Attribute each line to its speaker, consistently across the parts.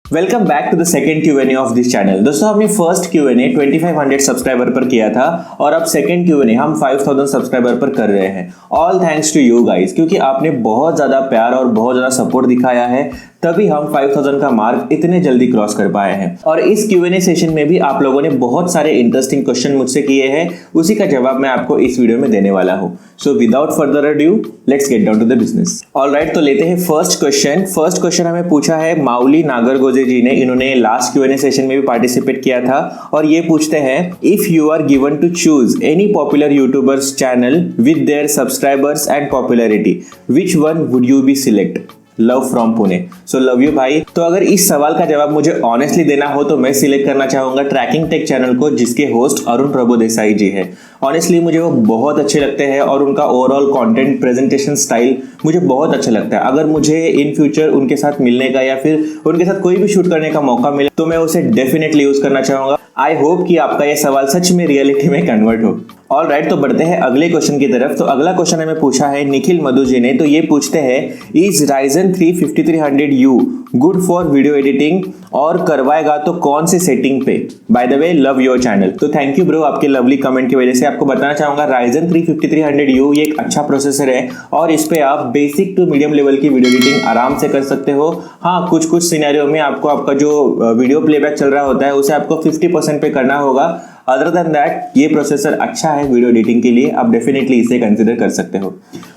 Speaker 1: Welcome back to the second Q&A of this channel. दोस्तों हमने first Q&A 2500 subscriber पर किया था और अब सेकंड Q&A हम 5000 सब्सक्राइबर पर कर रहे हैं। All thanks to you guys, क्योंकि आपने बहुत ज़्यादा प्यार और बहुत ज़्यादा सपोर्ट दिखाया है, तभी हम 5000 का मार्क इतने जल्दी क्रॉस कर पाए हैं। और इस Q&A सेशन में भी आप लोगों ने बहुत सारे इंटरेस्टिंग क्वेश्चन मुझसे किए हैं, उसी का जवाब मैं आपको इस वीडियो में देने वाला हूँ। So without further adieu let's get down to the business. Alright, तो लेते हैं फर्स्ट क्वेश्चन। फर्स्ट क्वेश्चन हमें पूछा है माउली नागरगोजे जी ने। इन्होंने लास्ट Q&A सेशन में भी पार्टिसिपेट किया था और ये पूछते हैं, if you are given to choose any popular YouTubers channel with their subscribers and popularity, which one would you be select? Love from Pune. So love you भाई। तो अगर इस सवाल का जवाब मुझे ऑनेस्टली देना हो तो मैं सिलेक्ट करना चाहूंगा ट्रैकिंग टेक चैनल को, जिसके होस्ट अरुण प्रभुदेसाई जी है। ऑनेस्टली मुझे वो बहुत अच्छे लगते हैं और उनका ओवरऑल कंटेंट प्रेजेंटेशन स्टाइल मुझे बहुत अच्छा लगता है। अगर मुझे इन फ्यूचर उनके साथ मिलने का या फिर उनके साथ कोई भी शूट करने का मौका मिले तो मैं उसे डेफिनेटली यूज करना चाहूंगा। आई होप कि आपका ये सवाल सच में रियलिटी में कन्वर्ट हो। ऑलराइट, तो बढ़ते हैं अगले क्वेश्चन की तरफ। तो अगला क्वेश्चन हमें पूछा है निखिल मधु जी ने। तो ये पूछते हैं, is Ryzen 3 5300U good for video editing और करवाएगा तो कौन से सेटिंग पे? By the way love your channel. तो थैंक यू ब्रो आपके लवली कमेंट की वजह से। आपको बताना चाहूंगा Ryzen 3 5300U ये एक अच्छा प्रोसेसर है और इस पे आप बेसिक टू मीडियम लेवल की वीडियो एडिटिंग आराम से कर सकते हो। हाँ, कुछ सिनेरियो में आपको आपका जो वीडियो प्लेबैक चल रहा होता है उसे आपको 50% पे करना होगा। अदर देन दैट ये प्रोसेसर अच्छा है वीडियो एडिटिंग के लिए, आप डेफिनेटली इसे कंसिडर कर सकते हो।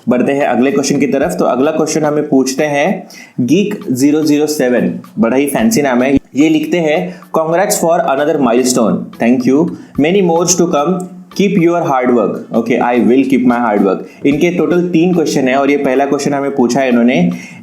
Speaker 1: बढ़ते हैं अगले क्वेश्चन की तरफ। तो अगला क्वेश्चन हमें पूछते हैं गीक 007, बड़ा ही फैंसी नाम है। ये लिखते हैं, congrats for another milestone, thank you, many mores to come, keep your hard work. Okay, I will keep my hard work. इनके टोटल 3 क्वेश्चन है और ये पहला क्वेश्चन हमें पूछा है इन्होंने,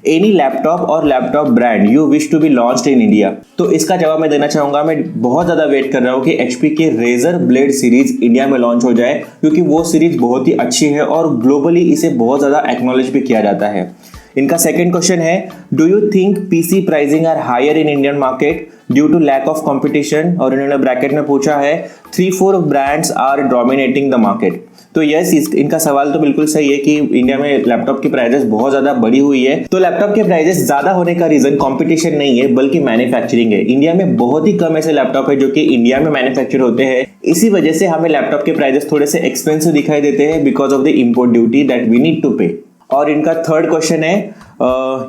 Speaker 1: एनी लैपटॉप और laptop brand you wish to be launched in India. तो इसका जवाब मैं देना चाहूंगा, मैं बहुत ज्यादा वेट कर रहा हूँ कि HP के रेजर ब्लेड सीरीज इंडिया में लॉन्च हो जाए, क्योंकि वो सीरीज बहुत ही अच्छी है और ग्लोबली इसे बहुत ज्यादा एक्नॉलेज भी किया जाता है। इनका सेकंड क्वेश्चन है, do you think PC pricing are higher in Indian market due to lack of competition? और इन्होंने ब्रैकेट में पूछा है 3-4 brands are dominating the market. तो यस, इनका सवाल तो बिल्कुल सही है कि इंडिया में लैपटॉप की प्राइसेस बहुत ज्यादा बढ़ी हुई है। तो लैपटॉप के प्राइसेस ज्यादा होने का रीजन कंपटीशन नहीं है बल्कि मैन्युफैक्चरिंग है। इंडिया में बहुत ही कम ऐसे लैपटॉप है जो कि इंडिया में मैन्युफैक्चर होते हैं। इसी वजह से हमें लैपटॉप के प्राइसेस थोड़े से एक्सपेंसिव दिखाई देते हैं because of the import duty that we need to pay. और इनका थर्ड क्वेश्चन है,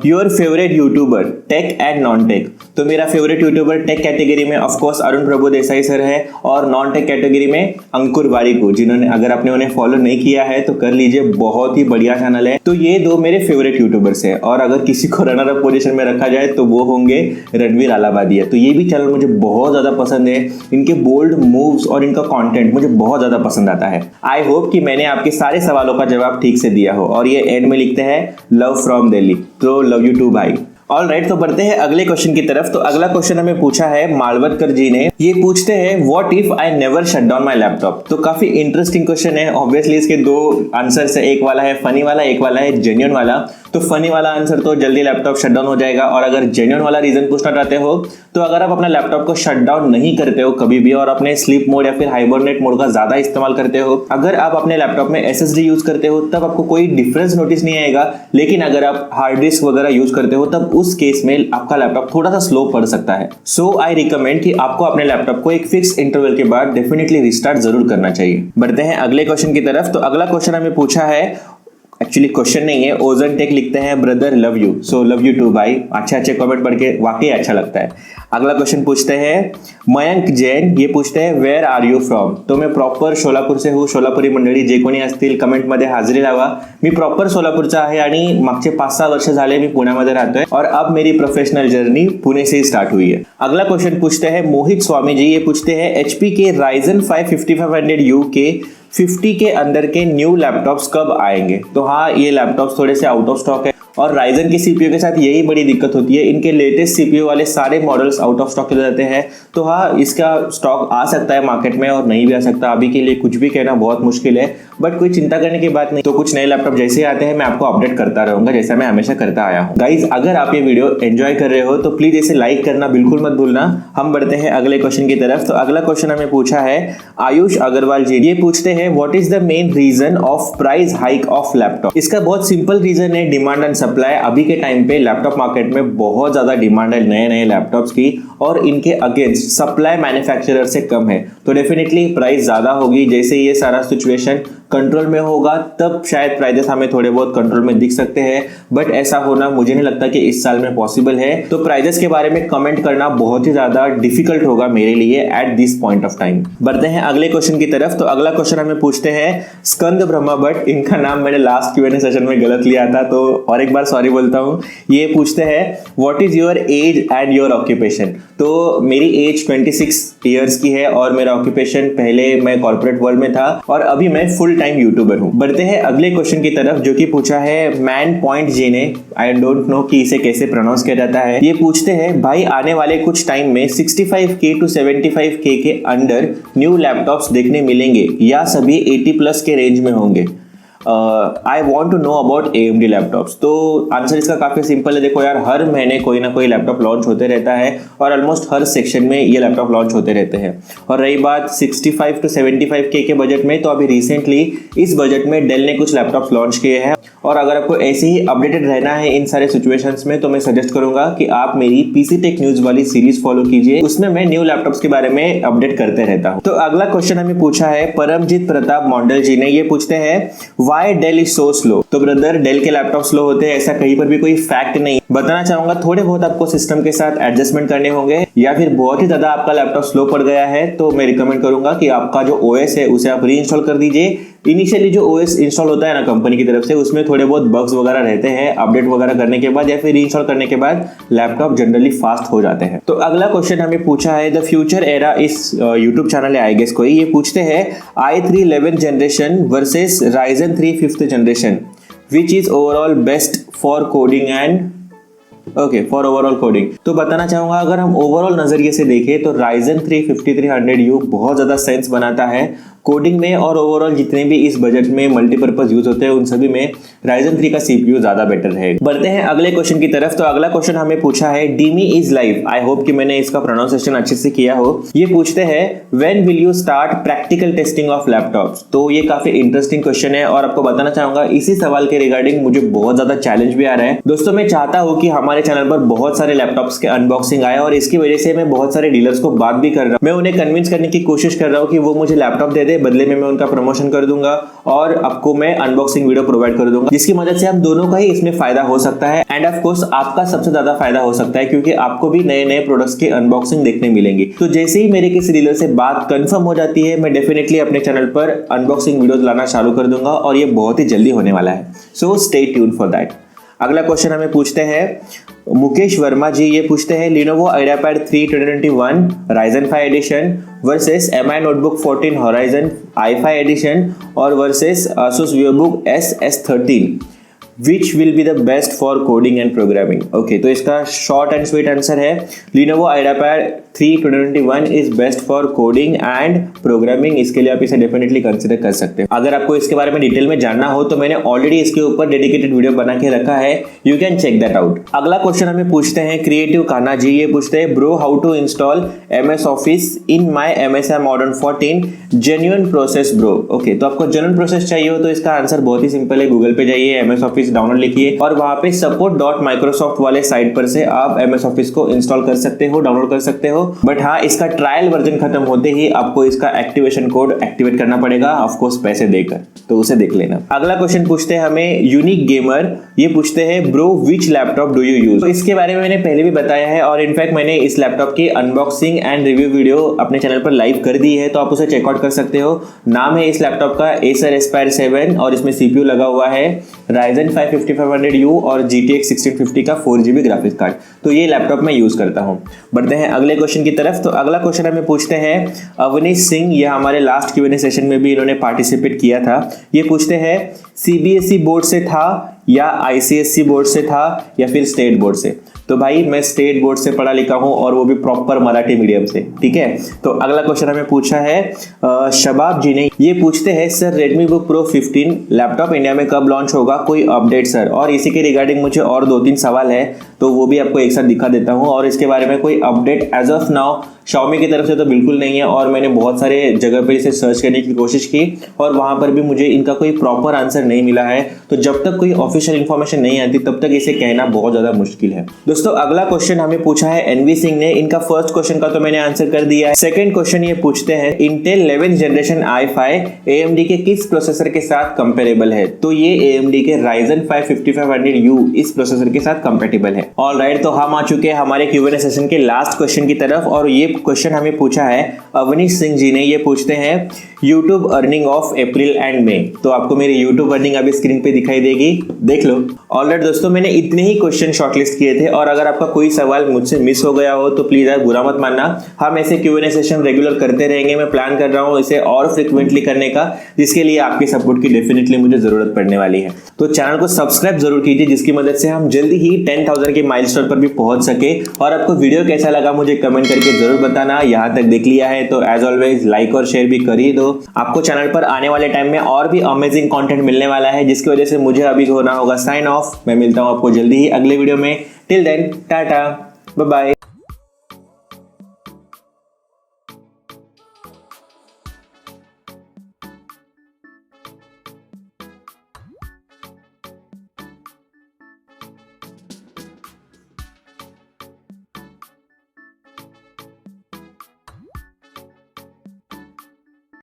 Speaker 1: your favourite YouTuber tech and non tech. तो मेरा फेवरेट यूट्यूबर टेक कैटेगरी में of course Arun Prabhudesai sir है और नॉन टेक कैटेगरी में अंकुर वारिकू, जिन्होंने अगर आपने उन्हें फॉलो नहीं किया है तो कर लीजिए, बहुत ही बढ़िया चैनल है। तो ये 2 मेरे फेवरेट यूट्यूबर्स है और अगर किसी को रनर अप पोजीशन में रखा जाए तो वो होंगे रणवीर आलावादिया। तो ये भी चैनल मुझे बहुत ज्यादा पसंद है, इनके बोल्ड मूव्स और इनका कंटेंट मुझे बहुत ज्यादा पसंद आता है। आई होप कि मैंने आपके सारे सवालों का जवाब ठीक से दिया हो। और ये एंड में लिखते हैं, लव फ्रॉम दिल्ली। तो लव यू टू भाई। ऑलराइट, तो बढ़ते हैं अगले क्वेश्चन की तरफ। तो अगला क्वेश्चन हमें पूछा है मालवतकर जी ने। ये पूछते हैं, what if I never shut down my laptop? तो काफी इंटरेस्टिंग क्वेश्चन है। ऑब्वियसली इसके 2 आंसर्स है, एक वाला है फनी वाला, एक वाला है जेन्युइन वाला। तो फनी वाला आंसर तो जल्दी लैपटॉप शट डाउन हो जाएगा, और अगर जेन्युइन वाला रीजन पूछना चाहते हो तो अगर आप अपना लैपटॉप को शट डाउन नहीं करते हो कभी भी और अपने स्लीप मोड या फिर हाइबरनेट मोड का ज्यादा इस्तेमाल करते हो, अगर आप अपने लैपटॉप में SSD यूज करते हो तब आपको कोई डिफरेंस नोटिस नहीं आएगा। लेकिन अगर आप हार्ड डिस्क वगैरह यूज करते हो तब उस केस में आपका लैपटॉप थोड़ा सा स्लो पड़ सकता है। सो आई रिकमेंड कि आपको अपने लैपटॉप को एक फिक्स इंटरवल के बाद डेफिनेटली रिस्टार्ट जरूर करना चाहिए। बढ़ते हैं अगले क्वेश्चन की तरफ। तो अगला क्वेश्चन हमें पूछा है, एक्चुअली क्वेश्चन नहीं है, ओजन टेक लिखते हैं, brother love you. So love you too भाई, अच्छे कमेंट पढ़ के वाकई अच्छा लगता है। अगला क्वेश्चन पूछते हैं मयंक जैन। ये पूछते हैं, वेयर आर यू फ्रॉम? तो मैं प्रॉपर सोलापूर से हूँ। सोलापुरी मंडळी जे कोणी असतील कमेंटमध्ये हाजरी लावा। मी प्रॉपर सोलापूरचा आहे आणि मागचे 5-6 वर्ष झाले मी पुण्यामध्ये राहतोय और अब मेरी प्रोफेशनल जर्नी पुणे से ही स्टार्ट हुई है। अगला क्वेश्चन पूछते हैं मोहित स्वामी जी। ये पूछते हैं, HP के Ryzen 5 5500U के 50 के अंदर के न्यू लैपटॉप्स कब आएंगे? तो हाँ, ये लैपटॉप्स थोड़े से आउट ऑफ स्टॉक है और Ryzen के CPU के साथ यही बड़ी दिक्कत होती है, इनके लेटेस्ट CPU वाले सारे मॉडल्स आउट ऑफ स्टॉक चले जाते हैं। तो हाँ, इसका स्टॉक आ सकता है मार्केट में और नहीं भी आ सकता। अभी के लिए कुछ भी कहना बहुत मुश्किल है, बट कोई चिंता करने की बात नहीं। तो कुछ नए लैपटॉप जैसे आते हैं मैं आपको अपडेट करता रहूंगा, जैसा मैं हमेशा करता आया हूँ। गाइज, अगर आप ये वीडियो एंजॉय कर रहे हो तो प्लीज इसे लाइक करना बिल्कुल मत भूलना। हम बढ़ते हैं अगले क्वेश्चन की तरफ। तो अगला क्वेश्चन हमें पूछा है आयुष अग्रवाल जी। ये पूछते हैं what is the main reason of price hike of laptop. इसका बहुत सिंपल रीजन है डिमांड एंड सप्लाई। अभी के टाइम पे लैपटॉप मार्केट में बहुत ज्यादा डिमांड है नए नए लैपटॉप्स की, और इनके अगेंस्ट सप्लाई मैन्युफैक्चरर से कम है, तो डेफिनेटली प्राइस ज्यादा होगी। जैसे ये सारा सिचुएशन कंट्रोल में होगा तब शायद प्राइजेस हमें थोड़े बहुत कंट्रोल में दिख सकते हैं, बट ऐसा होना मुझे नहीं लगता कि इस साल में पॉसिबल है। तो प्राइजेस के बारे में कमेंट करना बहुत ही ज्यादा डिफिकल्ट होगा मेरे लिए at this point of time. बढ़ते हैं अगले क्वेश्चन की तरफ। तो अगला क्वेश्चन हमें पूछते हैं स्कंद ब्रह्मा भट्ट, इनका नाम मैंने लास्ट Q&A सेशन में गलत लिया था तो और एक बार सॉरी बोलता हूं। ये पूछते हैं what is your age and your occupation. तो मेरी एज 26 ईयर्स की है और मेरा ऑक्यूपेशन पहले मैं कॉर्पोरेट वर्ल्ड में था और अभी मैं फुल टाइम यूट्यूबर हूं। बढ़ते हैं अगले क्वेश्चन की तरफ जो कि पूछा है मैन पॉइंट जी ने। आई डोंट नो कि इसे कैसे प्रोनाउंस किया जाता है। ये पूछते हैं भाई आने वाले कुछ टाइम में 65K to 75K के अंडर न्यू लैपटॉप्स देखने मिलेंगे या सभी 80+ के रेंज में होंगे। I want to know about AMD laptops. तो आंसर इसका काफी सिंपल है। देखो यार, हर महीने कोई ना कोई लैपटॉप लॉन्च होते रहता है और ऑलमोस्ट हर सेक्शन में ये लैपटॉप लॉन्च होते रहते हैं। और रही बात 65 to 75K के बजट में, तो अभी रिसेंटली इस बजट में डेल ने कुछ लैपटॉप्स लॉन्च किए हैं। और अगर आपको ऐसे ही अपडेटेड रहना है इन सारे सिचुएशंस में, तो मैं सजेस्ट करूंगा कि आप मेरी पीसी टेक न्यूज वाली सीरीज फॉलो कीजिए। उसमें मैं न्यू लैपटॉप्स के बारे में अपडेट करते रहता हूं। तो अगला क्वेश्चन हमें पूछा है परमजीत प्रताप मंडल जी ने। ये पूछते हैं why Dell is so slow. तो ब्रदर, डेल के लैपटॉप स्लो होते हैं ऐसा कहीं पर भी कोई फैक्ट नहीं। बताना चाहूंगा थोड़े बहुत आपको सिस्टम के साथ एडजस्टमेंट करने होंगे, या फिर बहुत ही ज्यादा आपका लैपटॉप स्लो पड़ गया है तो मैं रिकमेंड करूंगा कि आपका जो OS है उसे आप री इंस्टॉल कर दीजिए। इनिशियली जो OS इंस्टॉल होता है ना कंपनी की तरफ से, उसमें थोड़े बहुत बग्स वगैरह रहते हैं। अपडेट वगैरह करने के बाद या फिर री इंस्टॉल करने के बाद लैपटॉप जनरली फास्ट हो जाते हैं। तो अगला क्वेश्चन हमें पूछा है द फ्यूचर एरा इस यूट्यूब चैनल है आई गेस कोई। ये पूछते हैं i3 11th generation versus Ryzen 3 5th generation, which is overall best for coding and for overall coding. तो बताना चाहूंगा अगर हम ओवरऑल नजरिए से देखें तो Ryzen 3 5300U बहुत ज्यादा सेंस बनाता है कोडिंग में, और ओवरऑल जितने भी इस बजट में मल्टीपर्पज यूज होते हैं उन सभी में Ryzen 3 का CPU ज्यादा बेटर है। बढ़ते हैं अगले क्वेश्चन की तरफ। तो अगला क्वेश्चन हमें पूछा है डीमी इज लाइव। आई होप कि मैंने इसका प्रोनाउंसिएशन अच्छे से किया हो। ये पूछते हैं when will you start practical testing of laptops. तो ये काफी इंटरेस्टिंग क्वेश्चन है और आपको बताना चाहूंगा इसी सवाल के रिगार्डिंग मुझे बहुत ज्यादा चैलेंज भी आ रहा है। दोस्तों, मैं चाहता हूं कि हमारे चैनल पर बहुत सारे लैपटॉप्स के अनबॉक्सिंग आए और इसकी वजह से मैं बहुत सारे डीलर्स को बात भी कर रहा हूँ। मैं उन्हें कन्विंस करने की कोशिश कर रहा हूँ कि वो मुझे लैपटॉप दे दे, बदले में मैं उनका प्रमोशन कर दूंगा और आपको मैं अनबॉक्सिंग वीडियो प्रोवाइड कर दूंगा, जिसकी मदद से हम दोनों का ही इसमें फायदा हो सकता है। एंड ऑफ कोर्स आपका सबसे ज्यादा फायदा हो सकता है क्योंकि आपको भी नए नए प्रोडक्ट्स की अनबॉक्सिंग देखने मिलेंगी। तो जैसे ही मेरे किसी डीलर से बात कंफर्म हो जाती है, मैं डेफिनेटली अपने चैनल पर अनबॉक्सिंग वीडियोस लाना चालू कर दूंगा और ये बहुत ही जल्दी होने वाला है। So stay tune for that. अगला क्वेश्चन हमें पूछते हैं मुकेश वर्मा जी। ये पूछते हैं Lenovo IdeaPad 3 2021 Ryzen 5 edition versus MI Notebook 14 Horizon i5 edition और versus Asus VivoBook S13, which will be the best for coding and programming. Okay, तो इसका शॉर्ट एंड स्वीट आंसर है Lenovo IdeaPad 3 2021 is best for coding and programming. इसके लिए आप इसे definitely consider कर सकते हैं। अगर आपको इसके बारे में डिटेल में जानना हो तो मैंने ऑलरेडी इसके ऊपर डेडिकेटेड वीडियो बना के रखा है, you can check that out. अगला क्वेश्चन हमें पूछते हैं क्रिएटिव कान्हा जी। ये पूछते हैं bro how to install MS Office in my MSI Modern 14 genuine process bro. Okay, तो आपको जेन्युइन प्रोसेस चाहिए हो तो इसका आंसर बहुत ही सिंपल है। गूगल पे जाइए, MS Office डाउनलोड लिखिए और वहां पे support.microsoft वाले साइट पर से आप MS Office को इंस्टॉल कर सकते हो, डाउनलोड कर सकते हो। बट हाँ, इसका ट्रायल वर्जन खत्म होते ही आपको इसका एक्टिवेशन कोड एक्टिवेट करना पड़ेगा, ऑफ कोर्स पैसे देकर, तो उसे देख लेना। अगला क्वेश्चन पूछते हैं हमें यूनिक गेमर। ये पूछते हैं bro which laptop do you use. तो इसके बारे में मैंने पहले भी बताया है और इनफैक्ट मैंने इस लैपटॉप की अनबॉक्सिंग एंड रिव्यू वीडियो अपने चैनल पर लाइव कर दी है, तो आप उसे चेकआउट कर सकते हो। नाम है इस लैपटॉप का Acer Aspire 7 और इसमें CPU लगा हुआ है Ryzen 5 5500U और GTX 1650 का 4GB ग्राफिक्स कार्ड। तो ये लैपटॉप मैं यूज करता हूं। बढ़ते हैं अगले क्वेश्चन की तरफ। तो अगला क्वेश्चन हमें पूछते हैं अवनीश सिंह। ये हमारे लास्ट Q&A सेशन में भी इन्होंने पार्टिसिपेट किया था। ये पूछते हैं CBSE बोर्ड से था या ICSE बोर्ड से था या फिर स्टेट बोर्ड से। तो भाई मैं स्टेट बोर्ड से पढ़ा लिखा हूं और वो भी प्रॉपर मराठी मीडियम से, ठीक है। तो अगला क्वेश्चन हमें पूछा है शबाब जी ने। ये पूछते हैं sir Redmi Book Pro 15 laptop India में कब लॉन्च होगा, कोई अपडेट सर। और इसी के रिगार्डिंग मुझे और 2-3 सवाल है तो वो भी आपको एक साथ दिखा देता हूं और इसके बारे में कोई update as of now Xiaomi की तरफ से तो बिल्कुल नहीं है और मैंने बहुत सारे जगह पर इसे सर्च करने की कोशिश की और वहां पर भी मुझे इनका कोई प्रॉपर आंसर नहीं मिला है। तो जब तक कोई ऑफिशियल इंफॉर्मेशन नहीं आती तब तक इसे कहना बहुत ज्यादा मुश्किल है। दोस्तों अगला क्वेश्चन हमें पूछा है एनवी सिंह ने। इनका फर्स्ट क्वेश्चन का तो मैंने आंसर कर दिया है। सेकंड क्वेश्चन ये पूछते हैं Intel 11th generation i5 AMD के किस प्रोसेसर के साथ कंपेरेबल है? तो ये AMD के Ryzen 5 5500U इस प्रोसेसर के साथ कंपेटेबल है। ऑलराइट, तो हम आ चुके हैं हमारे Q&A सेशन के लास्ट क्वेश्चन की तरफ और ये क्वेश्चन हमें पूछा है अवनीश सिंह जी ने। ये पूछते हैं YouTube earning of April and May. तो आपको मेरी YouTube अर्निंग अभी स्क्रीन पे दिखाई देगी, देख लो। ऑलराइट दोस्तों, मैंने इतने ही क्वेश्चन शॉर्टलिस्ट किए थे और अगर आपका कोई सवाल मुझसे मिस हो गया हो तो प्लीज यार बुरा मत मानना। हम ऐसे Q&A सेशन रेगुलर करते रहेंगे। मैं प्लान कर रहा हूँ इसे और फ्रिक्वेंटली करने का, जिसके लिए आपकी सपोर्ट की डेफिनेटली मुझे जरूरत पड़ने वाली है। तो चैनल को सब्सक्राइब जरूर कीजिए, जिसकी मदद से हम जल्दी ही 10,000 के माइलस्टोन पर भी पहुंच सके। और आपको वीडियो कैसा लगा मुझे कमेंट करके जरूर बताना। यहाँ तक देख लिया है तो एज ऑलवेज लाइक और शेयर भी कर ही दो। आपको चैनल पर आने वाले टाइम में और भी अमेजिंग कंटेंट मिलने वाला है, जिसकी वजह से मुझे अभी होना होगा साइन ऑफ। मैं मिलता हूं आपको जल्दी ही अगले वीडियो में। Till then tata bye bye.